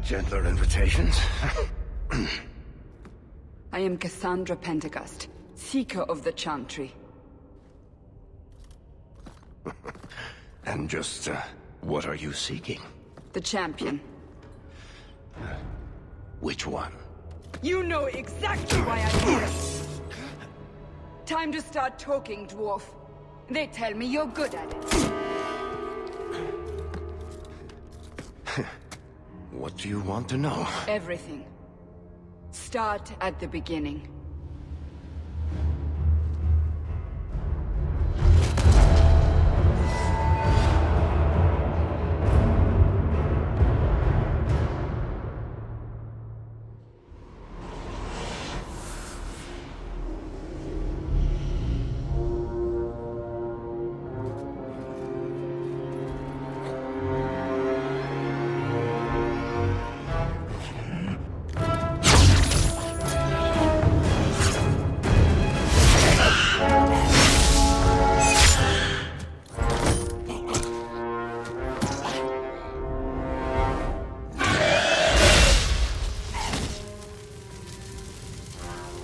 had gentler invitations. I am Cassandra Pentaghast, Seeker of the Chantry. And just, what are you seeking? The Champion. Which one? You know exactly why I'm here! Time to start talking, dwarf. They tell me you're good at it. What do you want to know? Everything. Start at the beginning.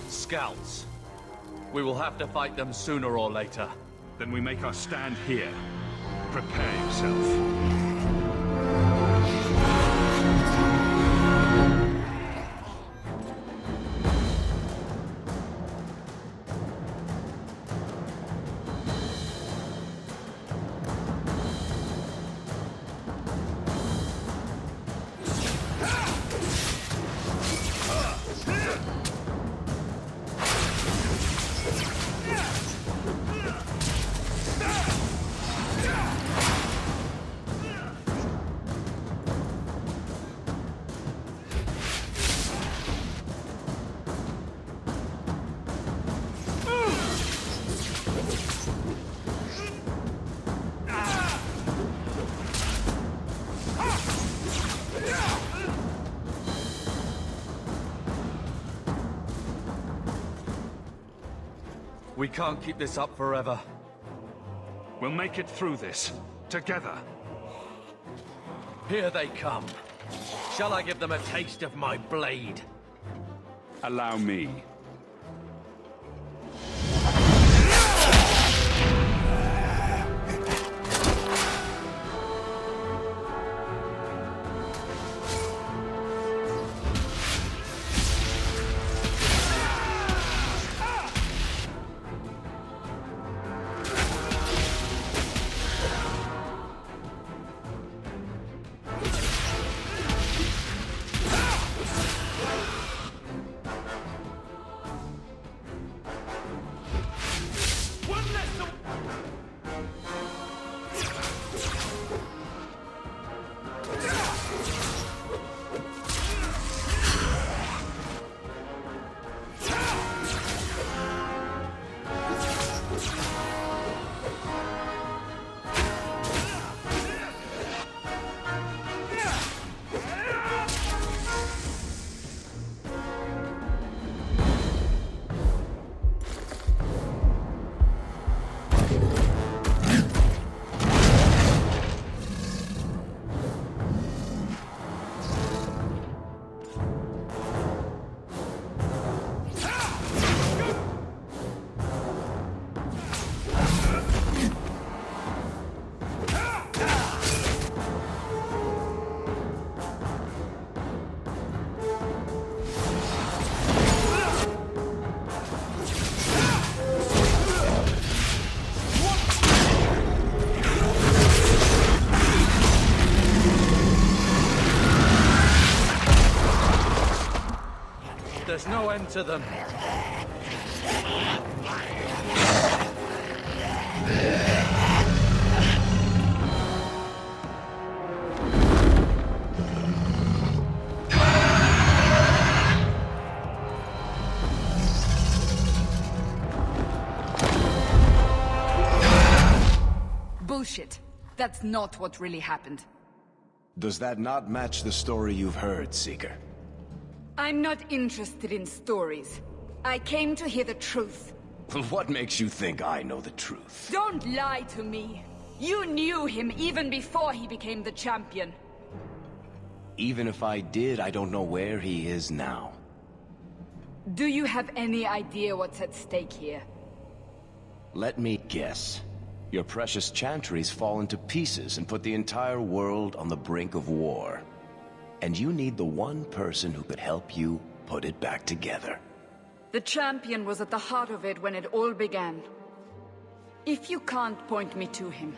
Scouts. We will have to fight them sooner or later. Then we make our stand here. Prepare yourself. We can't keep this up forever. We'll make it through this, together. Here they come. Shall I give them a taste of my blade? Allow me. There's no end to them. Bullshit. That's not what really happened. Does that not match the story you've heard, Seeker? I'm not interested in stories. I came to hear the truth. What makes you think I know the truth? Don't lie to me. You knew him even before he became the champion. Even if I did, I don't know where he is now. Do you have any idea what's at stake here? Let me guess. Your precious Chantry's fallen to pieces and put the entire world on the brink of war. And you need the one person who could help you put it back together. The Champion was at the heart of it when it all began. If you can't point me to him,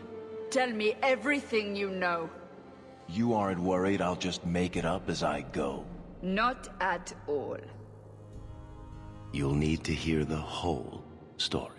tell me everything you know. You aren't worried I'll just make it up as I go? Not at all. You'll need to hear the whole story.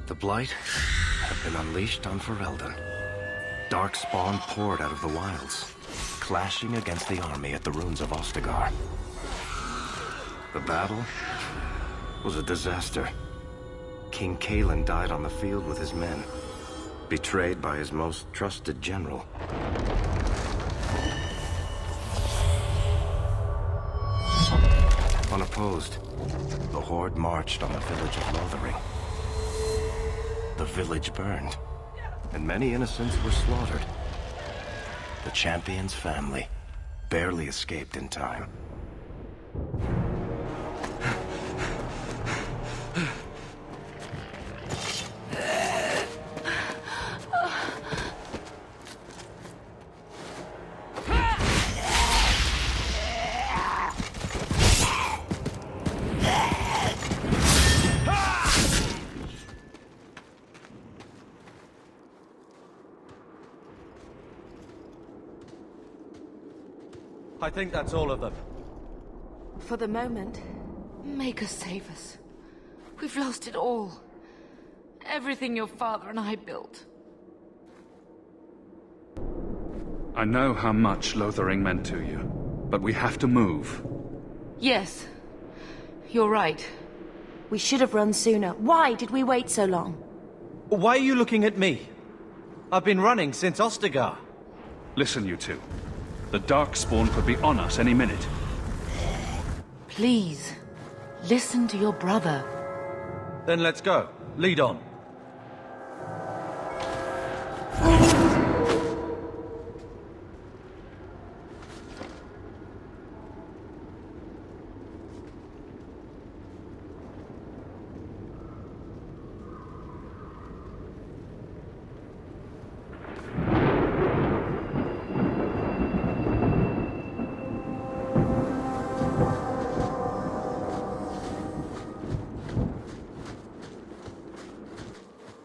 The Blight had been unleashed on Ferelden. Darkspawn poured out of the wilds, clashing against the army at the ruins of Ostagar. The battle was a disaster. King Cailan died on the field with his men, betrayed by his most trusted general. Unopposed, the Horde marched on the village of Lothering. The village burned, and many innocents were slaughtered. The Champion's family barely escaped in time. I think that's all of them. For the moment, Maker save us. We've lost it all. Everything your father and I built. I know how much Lothering meant to you, but we have to move. Yes, you're right. We should have run sooner. Why did we wait so long? Why are you looking at me? I've been running since Ostagar. Listen, you two. The Darkspawn could be on us any minute. Please, listen to your brother. Then let's go. Lead on.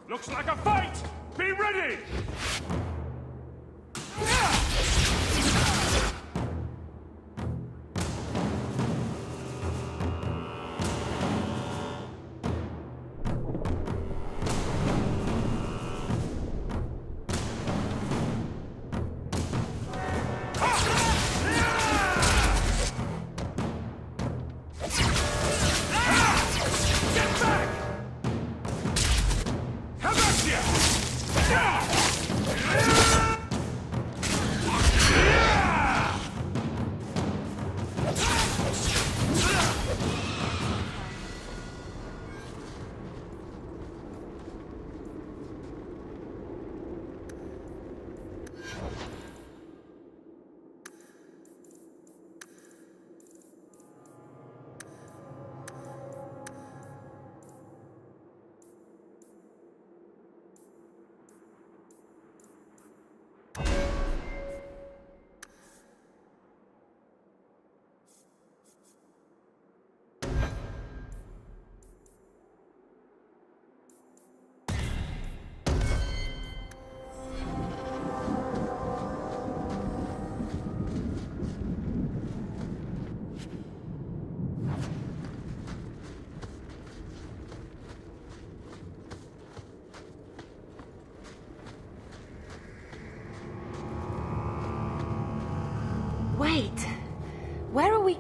Looks like a fight! Be ready! Get back!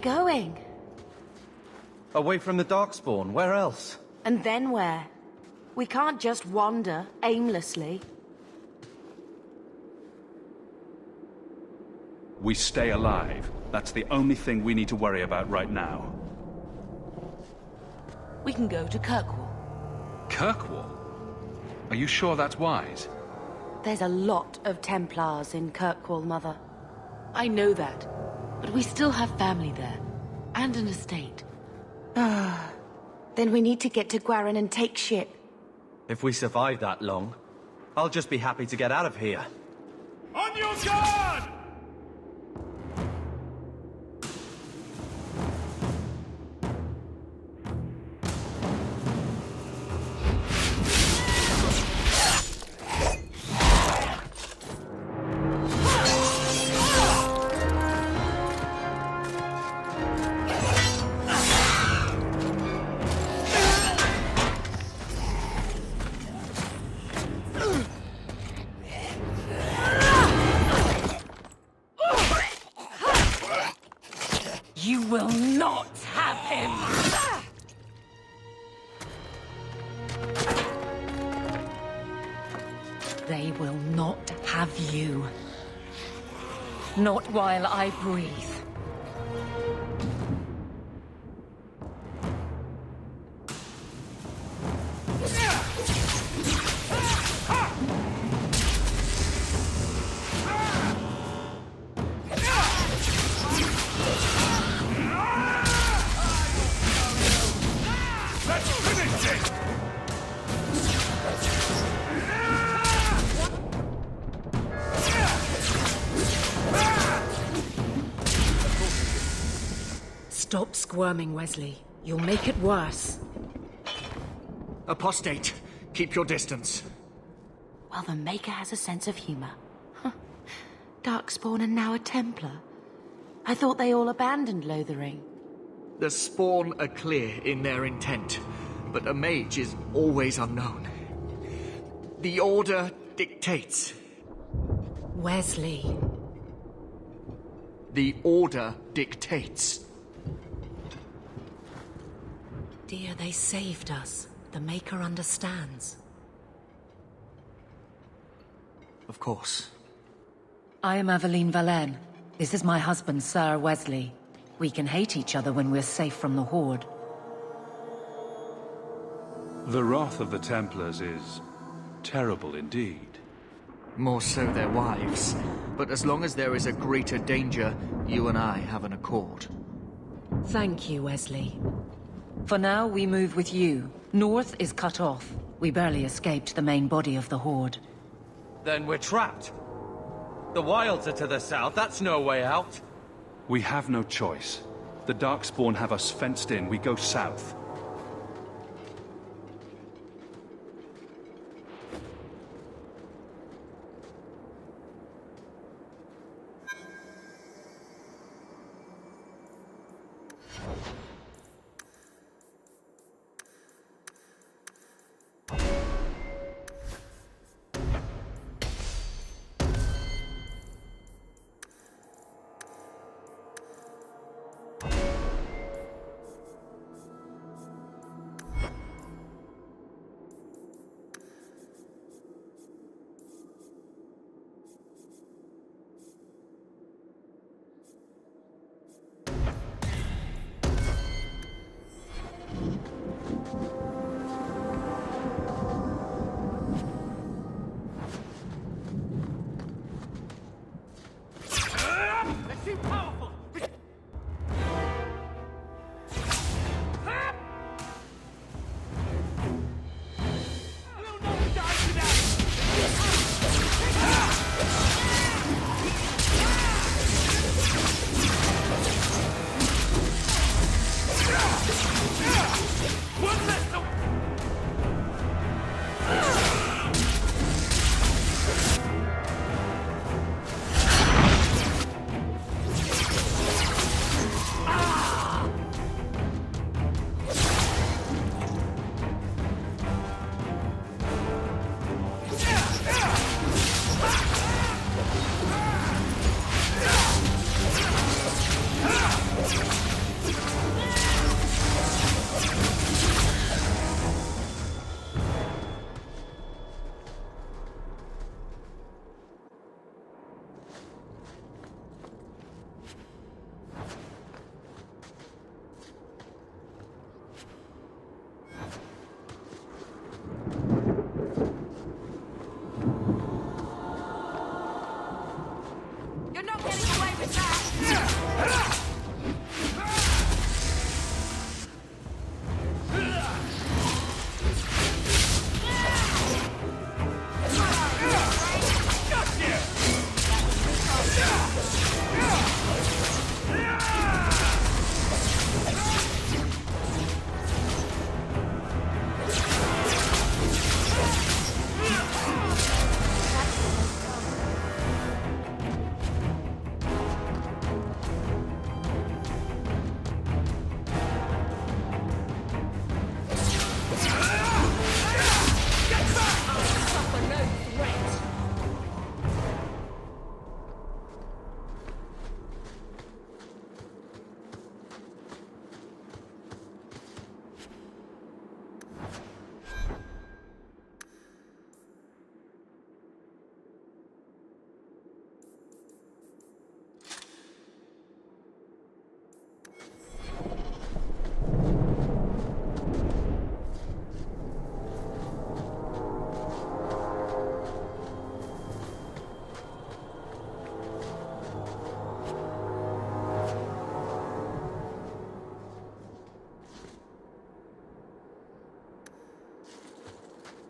going? Away from the Darkspawn, where else? And then where? We can't just wander aimlessly. We stay alive. That's the only thing we need to worry about right now. We can go to Kirkwall. Kirkwall? Are you sure that's wise? There's a lot of Templars in Kirkwall, Mother. I know that, but we still have family there, and an estate. Then we need to get to Gwarin and take ship. If we survive that long, I'll just be happy to get out of here. On your guard! You will not have him! They will not have you. Not while I breathe. Stop squirming, Wesley. You'll make it worse. Apostate, keep your distance. Well, the Maker has a sense of humor. Huh. Darkspawn and now a Templar. I thought they all abandoned Lothering. The Spawn are clear in their intent, but a mage is always unknown. The Order dictates. Wesley. The Order dictates. Dear, they saved us. The Maker understands. Of course. I am Aveline Valenne. This is my husband, Sir Wesley. We can hate each other when we're safe from the Horde. The wrath of the Templars is terrible indeed. More so their wives. But as long as there is a greater danger, you and I have an accord. Thank you, Wesley. For now, we move with you. North is cut off. We barely escaped the main body of the Horde. Then we're trapped. The wilds are to the south, that's no way out. We have no choice. The Darkspawn have us fenced in. We go south.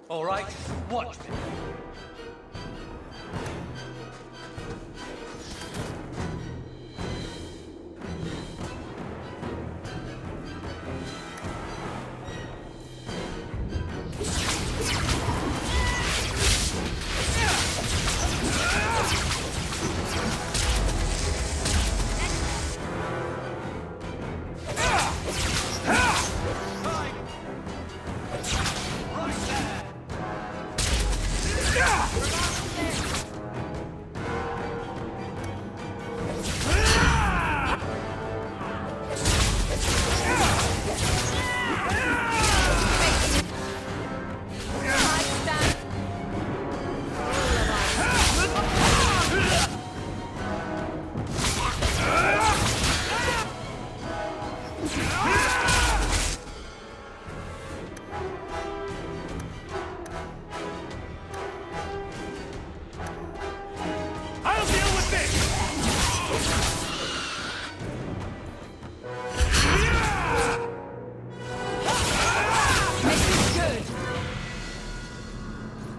All right, watch me.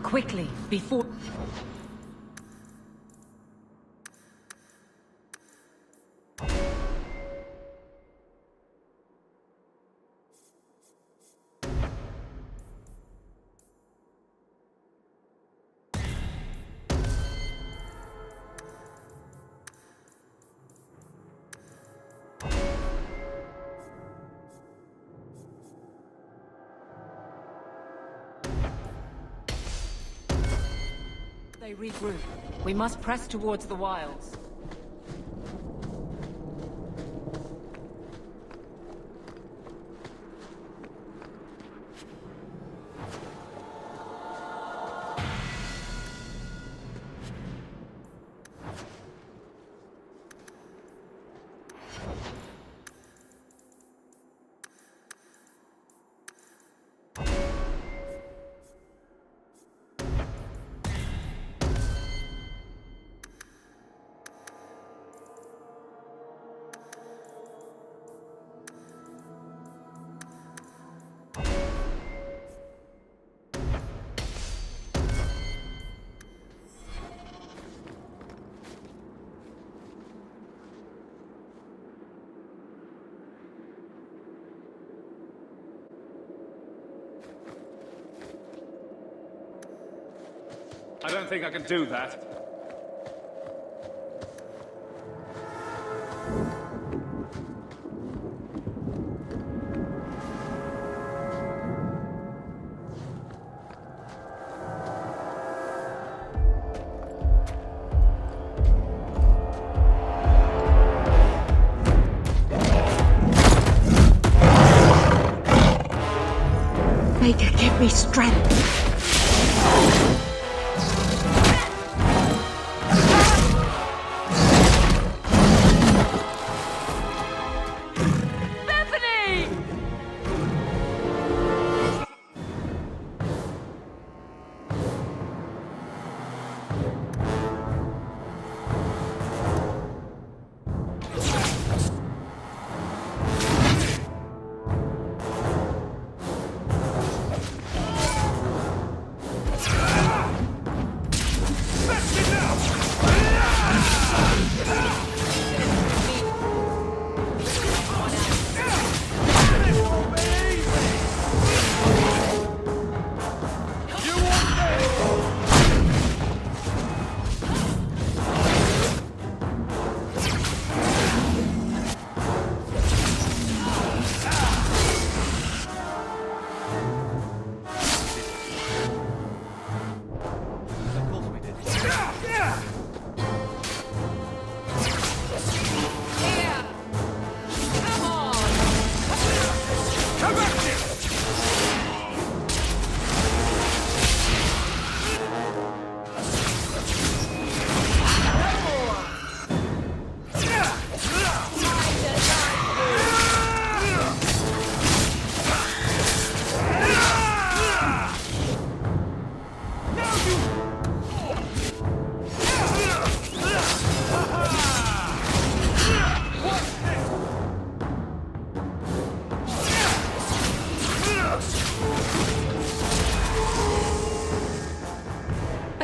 Quickly, before... They regroup. We must press towards the wilds. I don't think I can do that. Maker, give me strength.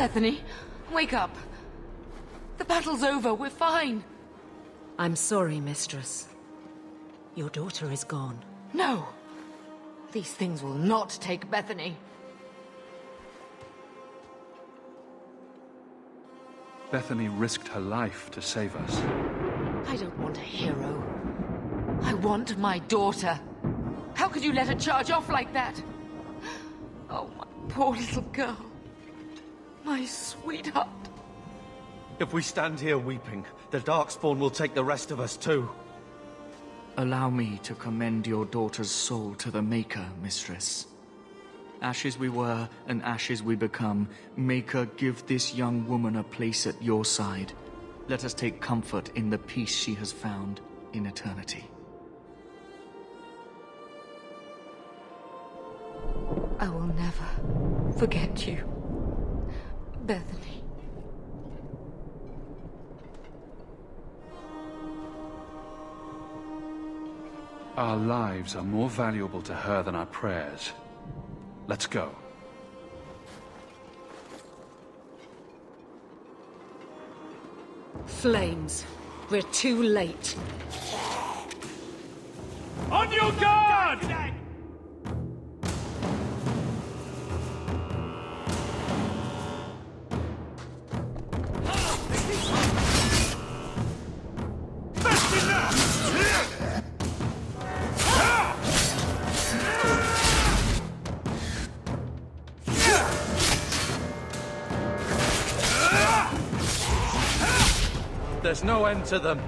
Bethany, wake up. The battle's over, we're fine. I'm sorry, mistress. Your daughter is gone. No. These things will not take Bethany. Bethany risked her life to save us. I don't want a hero. I want my daughter. How could you let her charge off like that? Oh, my poor little girl. My sweetheart. If we stand here weeping, the Darkspawn will take the rest of us too. Allow me to commend your daughter's soul to the Maker, mistress. Ashes we were, and ashes we become. Maker, give this young woman a place at your side. Let us take comfort in the peace she has found in eternity. I will never forget you, Bethany. Our lives are more valuable to her than our prayers. Let's go. Flames. We're too late. On your guard! There's no end to them.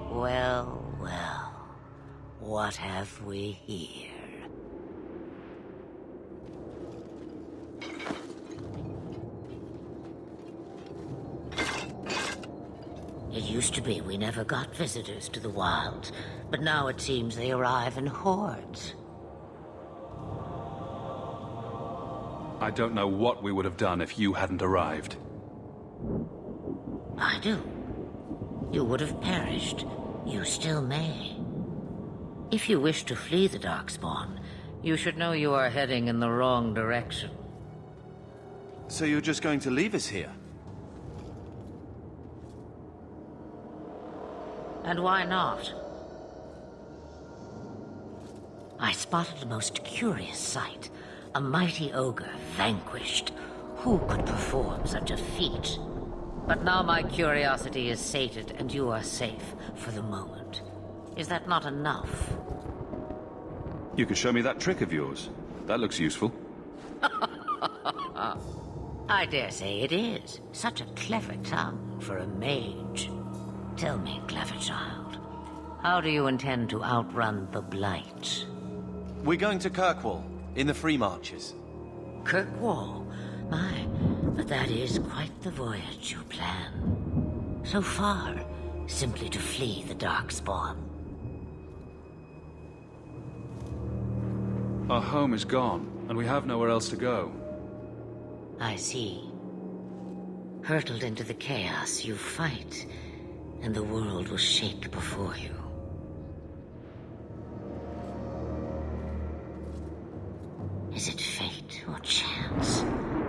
Well, well. What have we here? It used to be we never got visitors to the wilds, but now it seems they arrive in hordes. I don't know what we would have done if you hadn't arrived. I do. You would have perished. You still may. If you wish to flee the Darkspawn, you should know you are heading in the wrong direction. So you're just going to leave us here? And why not? I spotted a most curious sight. A mighty ogre vanquished. Who could perform such a feat? But now my curiosity is sated, and you are safe for the moment. Is that not enough? You could show me that trick of yours. That looks useful. I dare say it is. Such a clever tongue for a mage. Tell me, clever child, how do you intend to outrun the Blight? We're going to Kirkwall, in the Free Marches. Kirkwall? My, but that is quite the voyage you plan. So far, simply to flee the Darkspawn. Our home is gone, and we have nowhere else to go. I see. Hurtled into the chaos, you fight, and the world will shake before you. Is it fate or chance?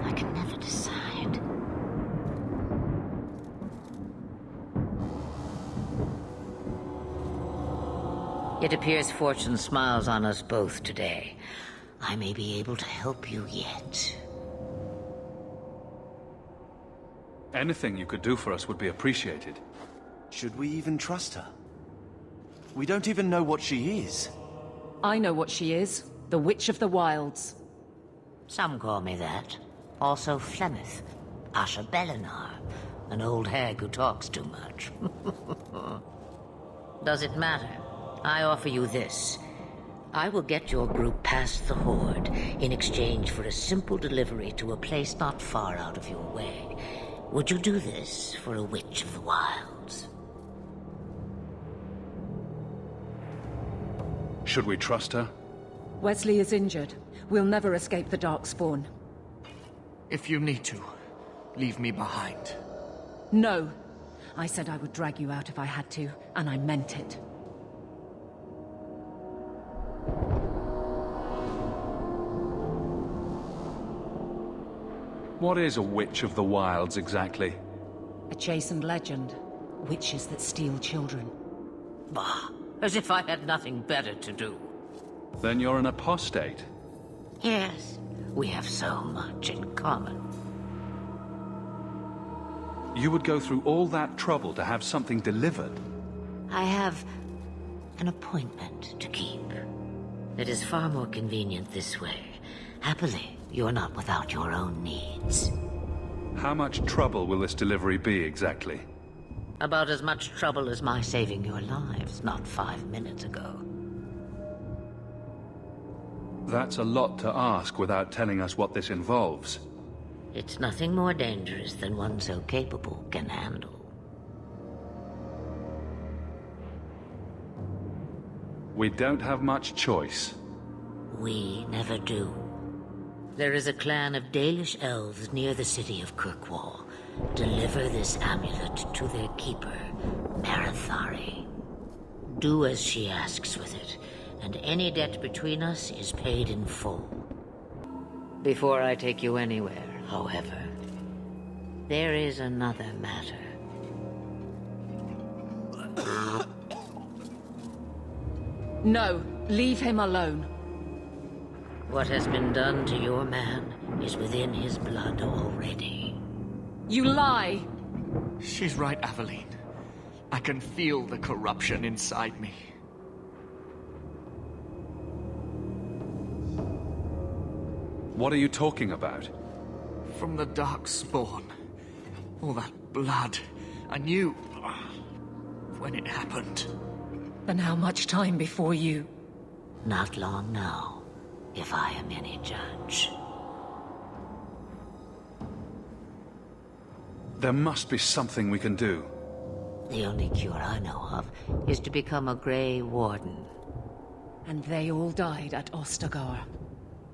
I can never decide. It appears fortune smiles on us both today. I may be able to help you yet. Anything you could do for us would be appreciated. Should we even trust her? We don't even know what she is. I know what she is. The Witch of the Wilds. Some call me that. Also Flemeth, Asha Belinar, an old hag who talks too much. Does it matter? I offer you this. I will get your group past the Horde in exchange for a simple delivery to a place not far out of your way. Would you do this for a Witch of the Wilds? Should we trust her? Wesley is injured. We'll never escape the Darkspawn. If you need to, leave me behind. No. I said I would drag you out if I had to, and I meant it. What is a Witch of the Wilds exactly? A chastened legend. Witches that steal children. Bah, as if I had nothing better to do. Then you're an apostate. Yes, we have so much in common. You would go through all that trouble to have something delivered? I have an appointment to keep. It is far more convenient this way. Happily, you're not without your own needs. How much trouble will this delivery be exactly? About as much trouble as my saving your lives not 5 minutes ago. That's a lot to ask without telling us what this involves. It's nothing more dangerous than one so capable can handle. We don't have much choice. We never do. There is a clan of Dalish elves near the city of Kirkwall. Deliver this amulet to their keeper, Marathari. Do as she asks with it, and any debt between us is paid in full. Before I take you anywhere, however, there is another matter. No, leave him alone. What has been done to your man is within his blood already. You lie! She's right, Aveline. I can feel the corruption inside me. What are you talking about? From the Darkspawn. All that blood. I knew when it happened. Then how much time before you... Not long now, if I am any judge. There must be something we can do. The only cure I know of is to become a Grey Warden. And they all died at Ostagar.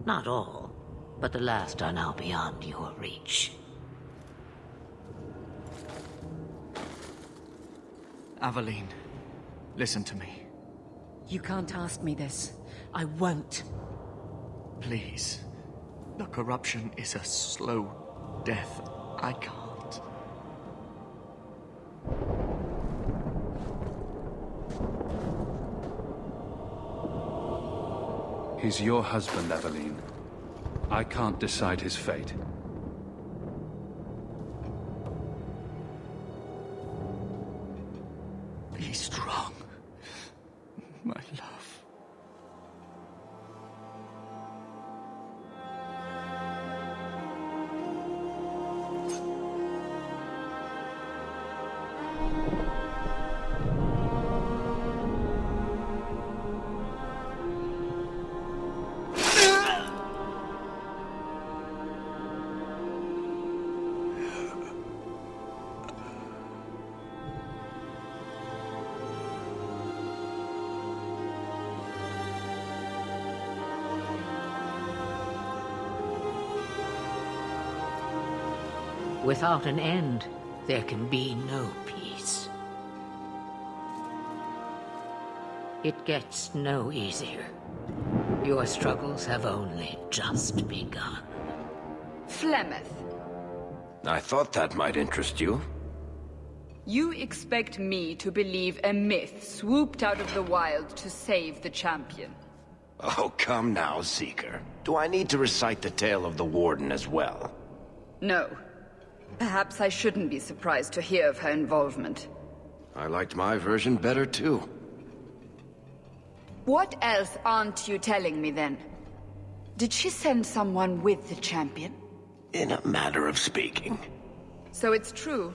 Not all, but the last are now beyond your reach. Aveline, listen to me. You can't ask me this. I won't. Please. The corruption is a slow death. I can't. He's your husband, Aveline. I can't decide his fate. Be strong, my love. Without an end, there can be no peace. It gets no easier. Your struggles have only just begun. Flemeth, I thought that might interest you. you expect me to believe a myth swooped out of the wild to save the champion? Oh, come now, Seeker. Do I need to recite the tale of the Warden as well? No. Perhaps I shouldn't be surprised to hear of her involvement. I liked my version better, too. What else aren't you telling me, then? Did she send someone with the champion? In a manner of speaking. So it's true.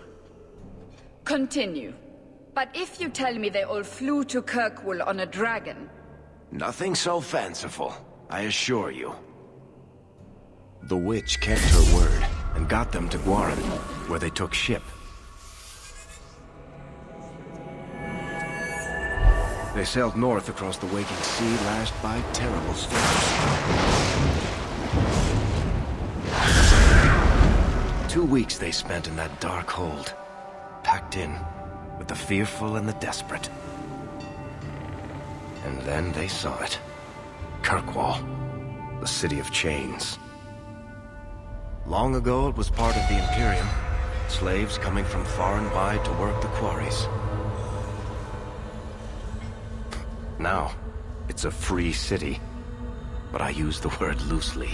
Continue. But if you tell me they all flew to Kirkwall on a dragon... Nothing so fanciful, I assure you. The witch kept her word, and got them to Guaran, where they took ship. They sailed north across the waking sea, lashed by terrible storms. 2 weeks they spent in that dark hold, packed in with the fearful and the desperate. And then they saw it. Kirkwall, the city of chains. Long ago it was part of the Imperium, slaves coming from far and wide to work the quarries. Now, it's a free city, but I use the word loosely.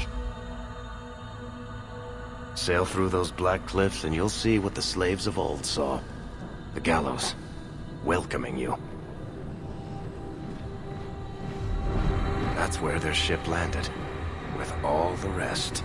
Sail through those black cliffs and you'll see what the slaves of old saw. The gallows, welcoming you. That's where their ship landed, with all the rest.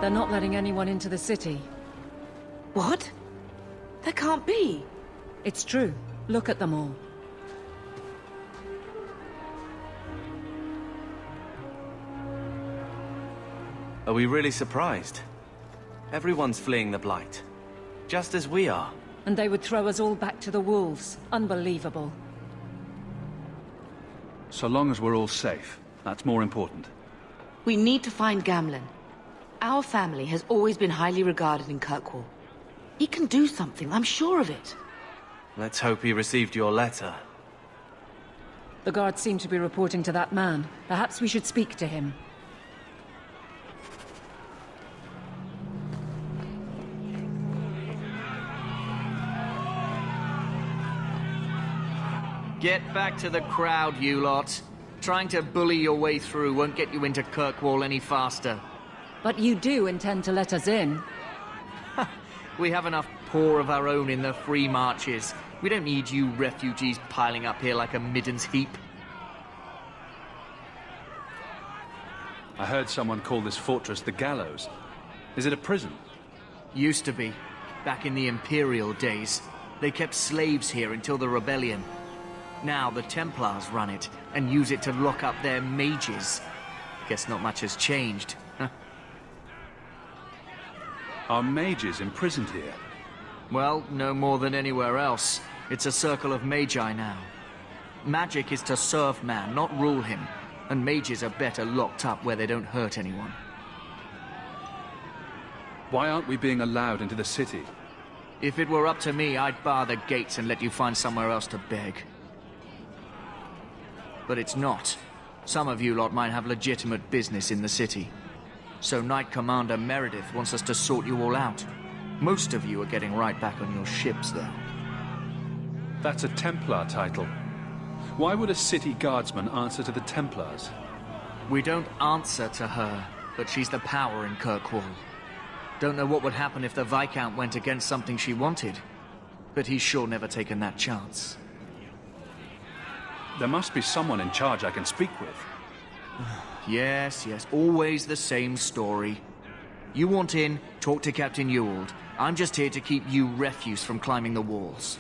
They're not letting anyone into the city. What? There can't be. It's true. Look at them all. Are we really surprised? Everyone's fleeing the Blight. Just as we are. And they would throw us all back to the wolves. Unbelievable. So long as we're all safe, that's more important. We need to find Gamlen. Our family has always been highly regarded in Kirkwall. He can do something, I'm sure of it. Let's hope he received your letter. The guards seem to be reporting to that man. Perhaps we should speak to him. Get back to the crowd, you lot. Trying to bully your way through won't get you into Kirkwall any faster. But you do intend to let us in. We have enough poor of our own in the free marches. We don't need you refugees piling up here like a middens heap. I heard someone call this fortress the Gallows. Is it a prison? Used to be. Back in the Imperial days. They kept slaves here until the rebellion. Now the Templars run it and use it to lock up their mages. Guess not much has changed. Are mages imprisoned here? Well, no more than anywhere else. It's a circle of magi now. Magic is to serve man, not rule him. And mages are better locked up where they don't hurt anyone. Why aren't we being allowed into the city? If it were up to me, I'd bar the gates and let you find somewhere else to beg. But it's not. Some of you lot might have legitimate business in the city. So Knight Commander Meredith wants us to sort you all out. Most of you are getting right back on your ships, though. That's a Templar title. Why would a city guardsman answer to the Templars? We don't answer to her, but she's the power in Kirkwall. Don't know what would happen if the Viscount went against something she wanted, but he's sure never taken that chance. There must be someone in charge I can speak with. Yes, always the same story. You want in, talk to Captain Ewald. I'm just here to keep you refuse from climbing the walls.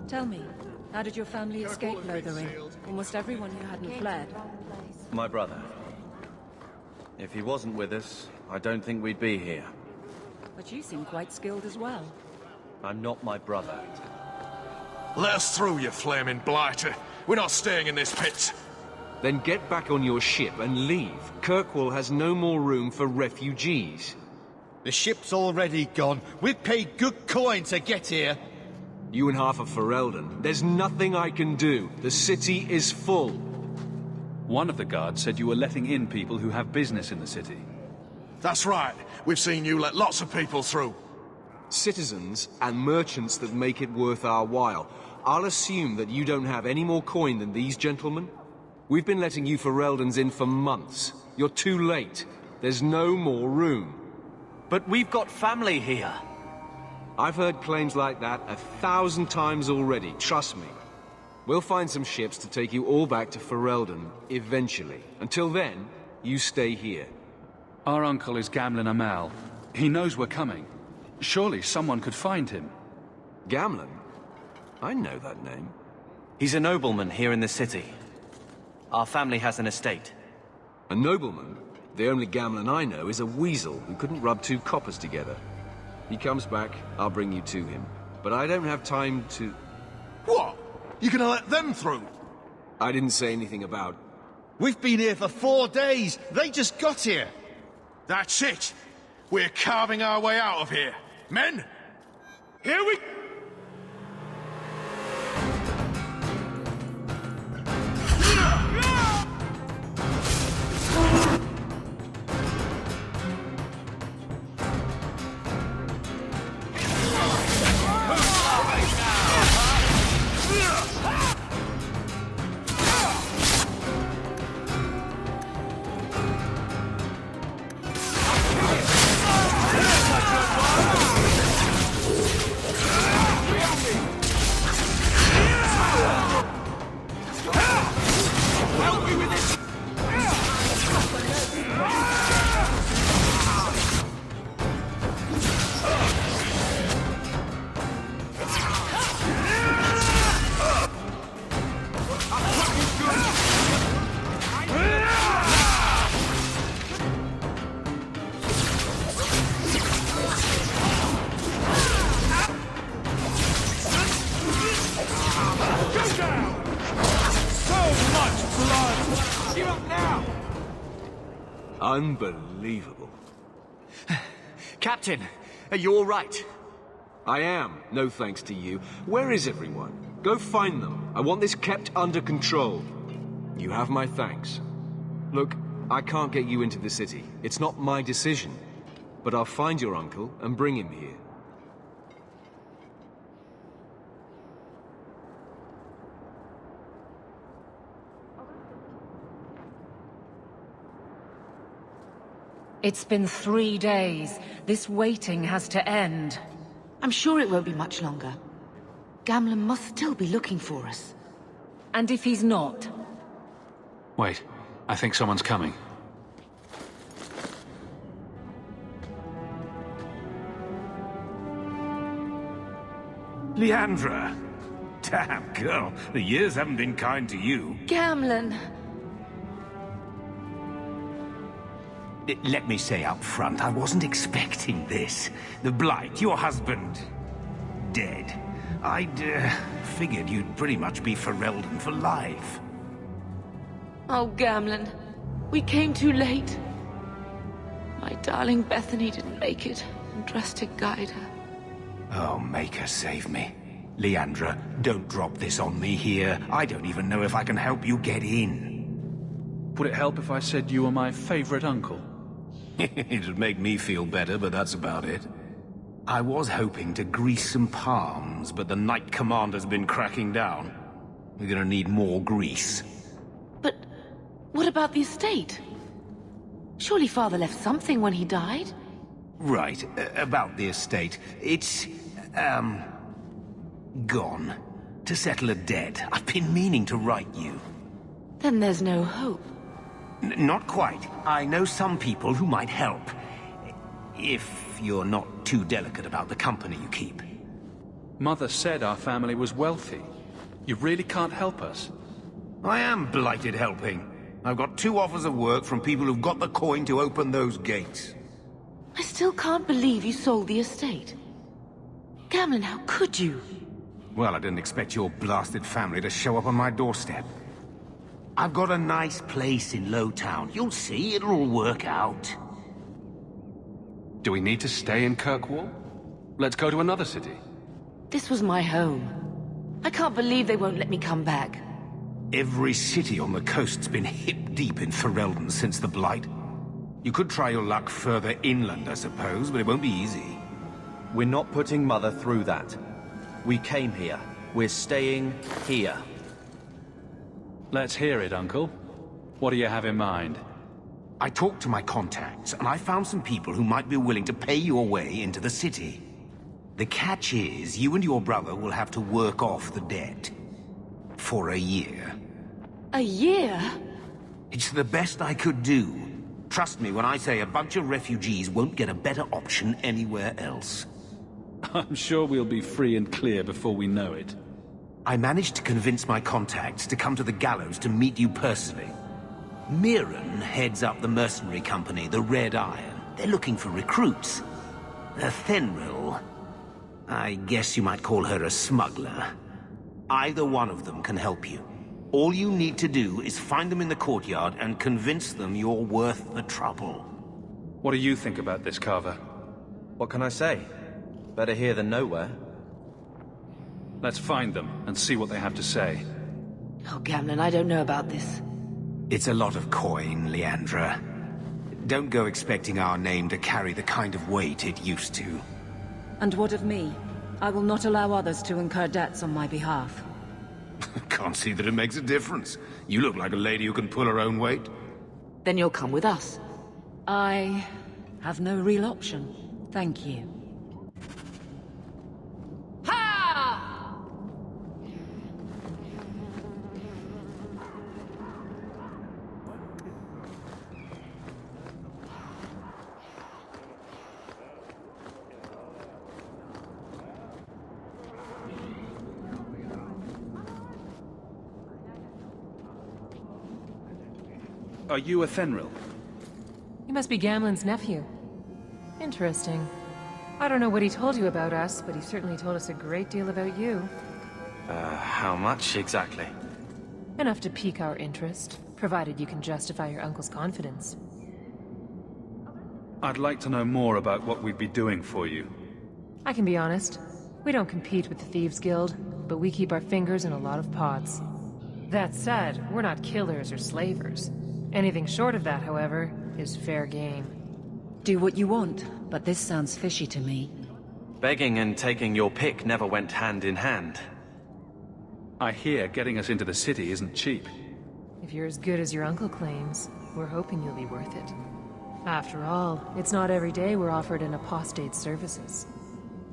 Tell me, how did your family escape Lothering? Almost everyone who hadn't fled. My brother. If he wasn't with us, I don't think we'd be here. But you seem quite skilled as well. I'm not my brother. Let us through, you flaming blighter. We're not staying in this pit. Then get back on your ship and leave. Kirkwall has no more room for refugees. The ship's already gone. We've paid good coin to get here. You and half of Ferelden. There's nothing I can do. The city is full. One of the guards said you were letting in people who have business in the city. That's right. We've seen you let lots of people through. Citizens and merchants that make it worth our while. I'll assume that you don't have any more coin than these gentlemen. We've been letting you Fereldans in for months. You're too late. There's no more room. But we've got family here. I've heard claims like that 1,000 times already, trust me. We'll find some ships to take you all back to Ferelden, eventually. Until then, you stay here. Our uncle is Gamlen Amal. He knows we're coming. Surely someone could find him. Gamlen? I know that name. He's a nobleman here in the city. Our family has an estate. A nobleman? The only Gamlen I know is a weasel who couldn't rub 2 coppers together. He comes back, I'll bring you to him. But I don't have time to... What? You gonna let them through? I didn't say anything about... We've been here for 4 days. They just got here. That's it. We're carving our way out of here. Men, here we... Unbelievable. Captain, are you all right? I am, no thanks to you. Where is everyone? Go find them. I want this kept under control. You have my thanks. Look, I can't get you into the city. It's not my decision. But I'll find your uncle and bring him here. It's been 3 days. This waiting has to end. I'm sure it won't be much longer. Gamlen must still be looking for us. And if he's not? Wait, I think someone's coming. Leandra! Damn, girl, the years haven't been kind to you. Gamlen! Let me say up front, I wasn't expecting this. The Blight, your husband, dead. I'd figured you'd pretty much be Ferelden for life. Oh, Gamlen. We came too late. My darling Bethany didn't make it, and trust to guide her. Oh, make her save me. Leandra, don't drop this on me here. I don't even know if I can help you get in. Would it help if I said you were my favorite uncle? It'd make me feel better, but that's about it. I was hoping to grease some palms, but the Knight Commander's been cracking down. We're gonna need more grease. But what about the estate? Surely Father left something when he died? Right, about the estate. It's, gone. To settle a debt. I've been meaning to write you. Then there's no hope. Not quite. I know some people who might help. If you're not too delicate about the company you keep. Mother said our family was wealthy. You really can't help us? I am blighted helping. I've got 2 offers of work from people who've got the coin to open those gates. I still can't believe you sold the estate. Gamlen, how could you? Well, I didn't expect your blasted family to show up on my doorstep. I've got a nice place in Lowtown. You'll see, it'll all work out. Do we need to stay in Kirkwall? Let's go to another city. This was my home. I can't believe they won't let me come back. Every city on the coast's been hip-deep in Ferelden since the Blight. You could try your luck further inland, I suppose, but it won't be easy. We're not putting Mother through that. We came here. We're staying here. Let's hear it, Uncle. What do you have in mind? I talked to my contacts, and I found some people who might be willing to pay your way into the city. The catch is, you and your brother will have to work off the debt. For a year. A year? It's the best I could do. Trust me when I say a bunch of refugees won't get a better option anywhere else. I'm sure we'll be free and clear before we know it. I managed to convince my contacts to come to the gallows to meet you personally. Mirren heads up the mercenary company, the Red Iron. They're looking for recruits. Thenril, I guess you might call her a smuggler. Either one of them can help you. All you need to do is find them in the courtyard and convince them you're worth the trouble. What do you think about this, Carver? What can I say? Better here than nowhere. Let's find them and see what they have to say. Oh, Gamlen, I don't know about this. It's a lot of coin, Leandra. Don't go expecting our name to carry the kind of weight it used to. And what of me? I will not allow others to incur debts on my behalf. Can't see that it makes a difference. You look like a lady who can pull her own weight. Then you'll come with us. I have no real option. Thank you. Are you a Thenril? You must be Gamlen's nephew. Interesting. I don't know what he told you about us, but he certainly told us a great deal about you. How much exactly? Enough to pique our interest, provided you can justify your uncle's confidence. I'd like to know more about what we'd be doing for you. I can be honest. We don't compete with the Thieves Guild, but we keep our fingers in a lot of pots. That said, we're not killers or slavers. Anything short of that, however, is fair game. Do what you want, but this sounds fishy to me. Begging and taking your pick never went hand in hand. I hear getting us into the city isn't cheap. If you're as good as your uncle claims, we're hoping you'll be worth it. After all, it's not every day we're offered an apostate's services.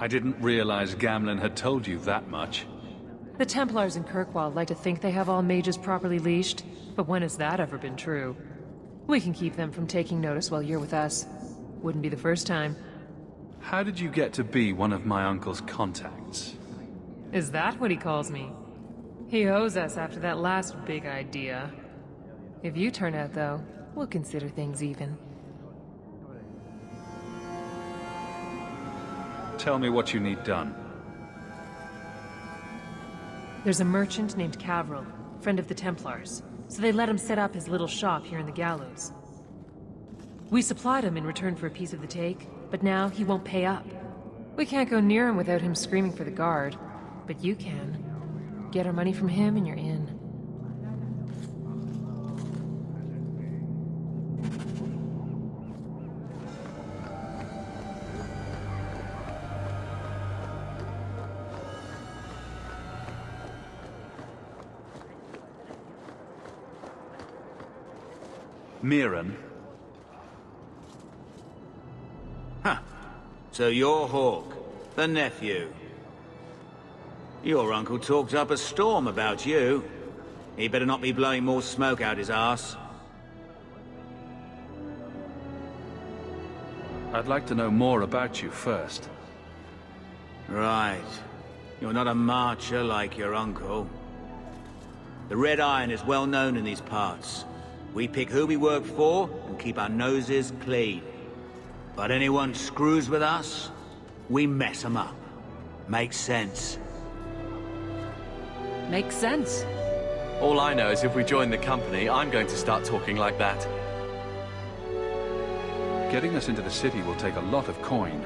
I didn't realize Gamlen had told you that much. The Templars in Kirkwall like to think they have all mages properly leashed, but when has that ever been true? We can keep them from taking notice while you're with us. Wouldn't be the first time. How did you get to be one of my uncle's contacts? Is that what he calls me? He owes us after that last big idea. If you turn out, though, we'll consider things even. Tell me what you need done. There's a merchant named Cavril, friend of the Templars, so they let him set up his little shop here in the gallows. We supplied him in return for a piece of the take, but now he won't pay up. We can't go near him without him screaming for the guard, but you can. Get our money from him and you're in. Mirren. Huh. So you're Hawke, the nephew. Your uncle talked up a storm about you. He better not be blowing more smoke out his arse. I'd like to know more about you first. Right. You're not a marcher like your uncle. The Red Iron is well known in these parts. We pick who we work for and keep our noses clean. But anyone screws with us, we mess them up. Makes sense. Makes sense. All I know is if we join the company, I'm going to start talking like that. Getting us into the city will take a lot of coin.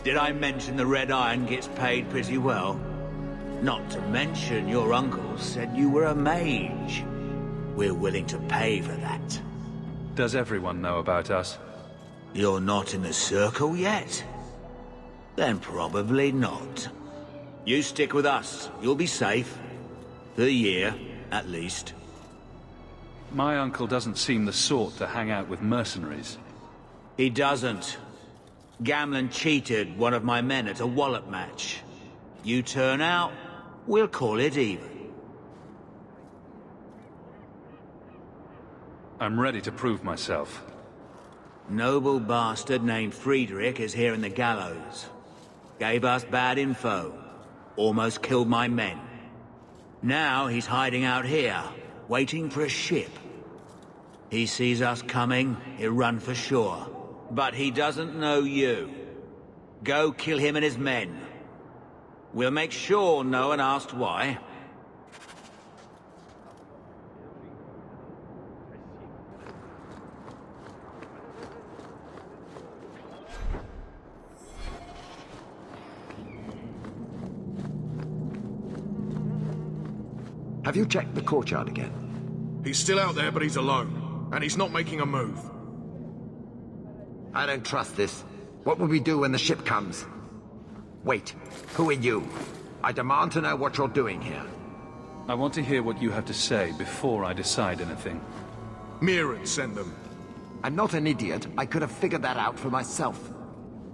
Did I mention the Red Iron gets paid pretty well? Not to mention your uncle said you were a mage. We're willing to pay for that. Does everyone know about us? You're not in the circle yet? Then probably not. You stick with us. You'll be safe. For a year, at least. My uncle doesn't seem the sort to hang out with mercenaries. He doesn't. Gamlen cheated one of my men at a wallop match. You turn out, we'll call it even. I'm ready to prove myself. Noble bastard named Friedrich is here in the gallows. Gave us bad info. Almost killed my men. Now he's hiding out here, waiting for a ship. He sees us coming, he'll run for sure. But he doesn't know you. Go kill him and his men. We'll make sure no one asked why. Have you checked the courtyard again? He's still out there, but he's alone. And he's not making a move. I don't trust this. What will we do when the ship comes? Wait, who are you? I demand to know what you're doing here. I want to hear what you have to say before I decide anything. Mirren sent them. I'm not an idiot. I could have figured that out for myself.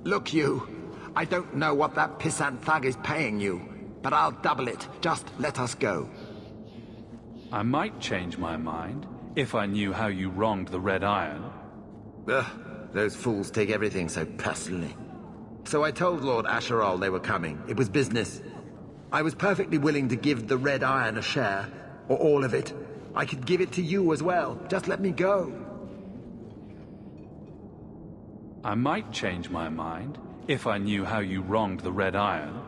Look, you. I don't know what that pissant thug is paying you, but I'll double it. Just let us go. I might change my mind if I knew how you wronged the Red Iron. Ugh, those fools take everything so personally. So I told Lord Asherall they were coming. It was business. I was perfectly willing to give the Red Iron a share, or all of it. I could give it to you as well. Just let me go. I might change my mind if I knew how you wronged the Red Iron.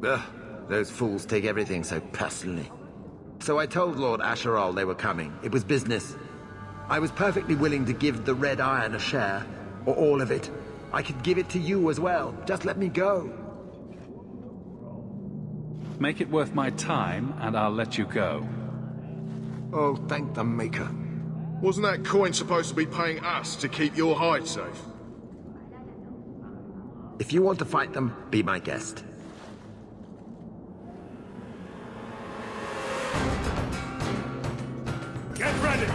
Ugh, those fools take everything so personally. So I told Lord Asherall they were coming. It was business. I was perfectly willing to give the Red Iron a share, or all of it. I could give it to you as well. Just let me go. Make it worth my time, and I'll let you go. Oh, thank the Maker. Wasn't that coin supposed to be paying us to keep your hide safe? If you want to fight them, be my guest. Get ready!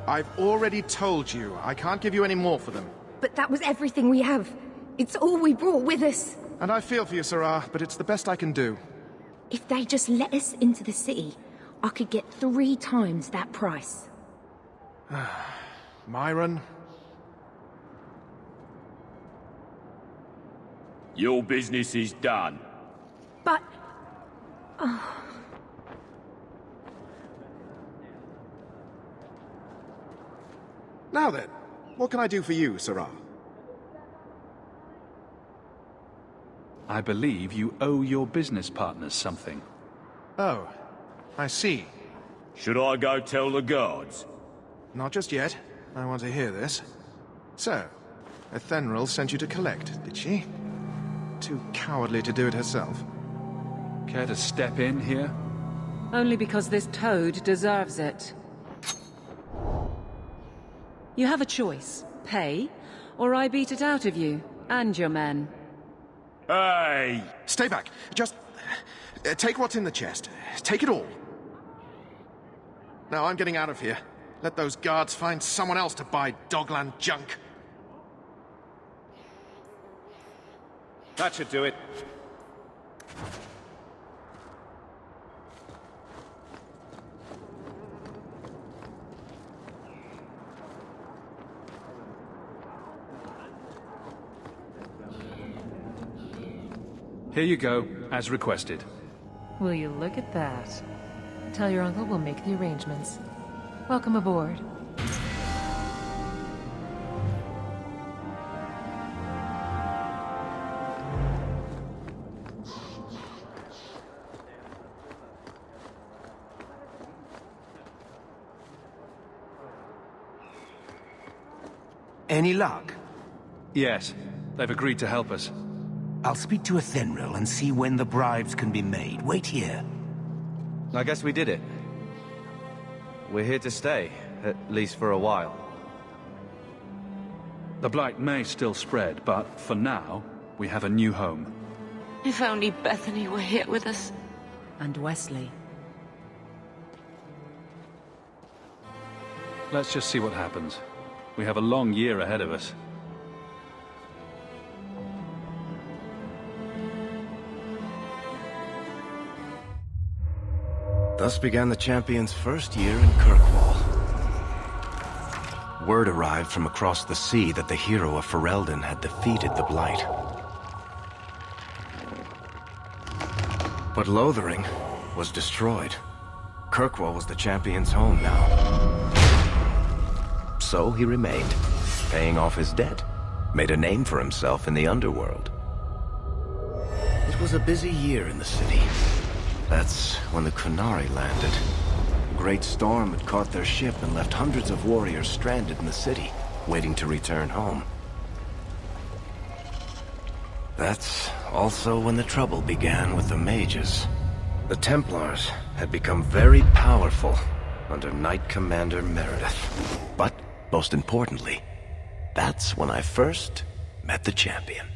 I've already told you. I can't give you any more for them. But that was everything we have. It's all we brought with us. And I feel for you, Sirrah, but it's the best I can do. If they just let us into the city, I could get 3 times that price. Myron? Your business is done. But... Oh. Now then, what can I do for you, Sirrah? I believe you owe your business partners something. Oh, I see. Should I go tell the guards? Not just yet. I want to hear this. So, Ethenril sent you to collect, did she? Too cowardly to do it herself. Care to step in here? Only because this toad deserves it. You have a choice. Pay, or I beat it out of you, and your men. Hey! Stay back. Just... take what's in the chest. Take it all. Now I'm getting out of here. Let those guards find someone else to buy Dogland junk. That should do it. Here you go, as requested. Will you look at that? Tell your uncle we'll make the arrangements. Welcome aboard. Any luck? Yes, they've agreed to help us. I'll speak to Ethenril and see when the bribes can be made. Wait here. I guess we did it. We're here to stay, at least for a while. The Blight may still spread, but for now, we have a new home. If only Bethany were here with us. And Wesley. Let's just see what happens. We have a long year ahead of us. Thus began the Champion's first year in Kirkwall. Word arrived from across the sea that the hero of Ferelden had defeated the Blight. But Lothering was destroyed. Kirkwall was the Champion's home now. So he remained, paying off his debt, made a name for himself in the underworld. It was a busy year in the city. That's when the Qunari landed. A great storm had caught their ship and left hundreds of warriors stranded in the city, waiting to return home. That's also when the trouble began with the Mages. The Templars had become very powerful under Knight Commander Meredith. But, most importantly, that's when I first met the Champion.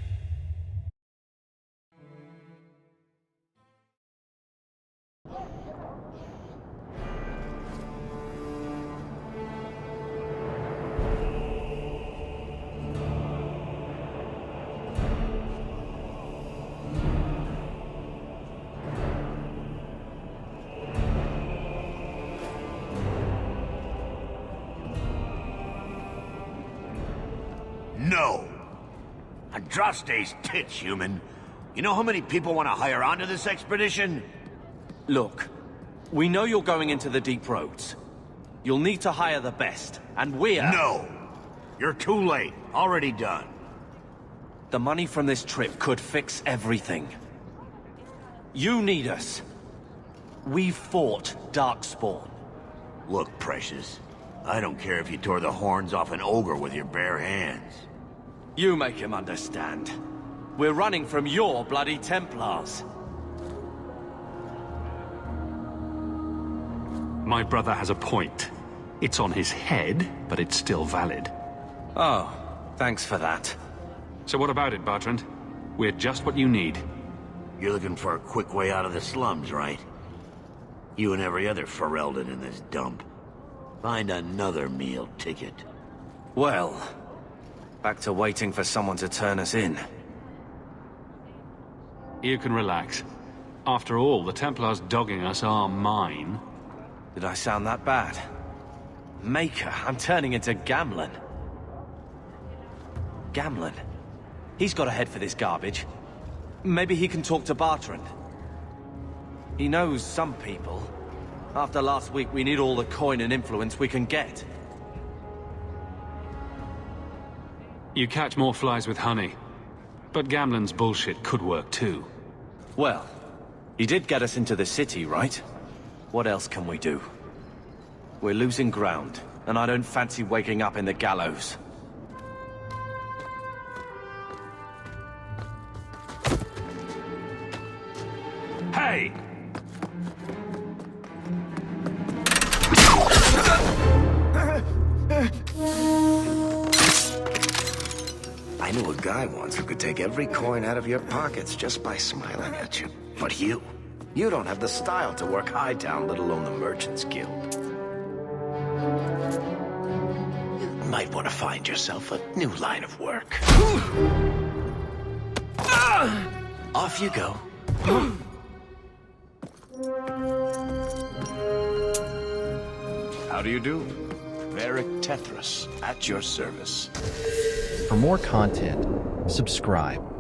No! Andraste's tits, human. You know how many people want to hire onto this expedition? Look, we know you're going into the deep roads. You'll need to hire the best, and we're... No! You're too late. Already done. The money from this trip could fix everything. You need us. We fought Darkspawn. Look, Precious. I don't care if you tore the horns off an ogre with your bare hands. You make him understand. We're running from your bloody Templars. My brother has a point. It's on his head, but it's still valid. Oh, thanks for that. So what about it, Bertrand? We're just what you need. You're looking for a quick way out of the slums, right? You and every other Ferelden in this dump. Find another meal ticket. Well, back to waiting for someone to turn us in. You can relax. After all, the Templars dogging us are mine. Did I sound that bad? Maker, I'm turning into Gamlen. Gamlen? He's got a head for this garbage. Maybe he can talk to Bartrand. He knows some people. After last week, we need all the coin and influence we can get. You catch more flies with honey. But Gamlen's bullshit could work too. Well, he did get us into the city, right? What else can we do? We're losing ground, and I don't fancy waking up in the gallows. Hey! I knew a guy once who could take every coin out of your pockets just by smiling at you. But you don't have the style to work Hightown, let alone the Merchants Guild. You might want to find yourself a new line of work. Off you go. How do you do? Varric Tethras, at your service. For more content, subscribe.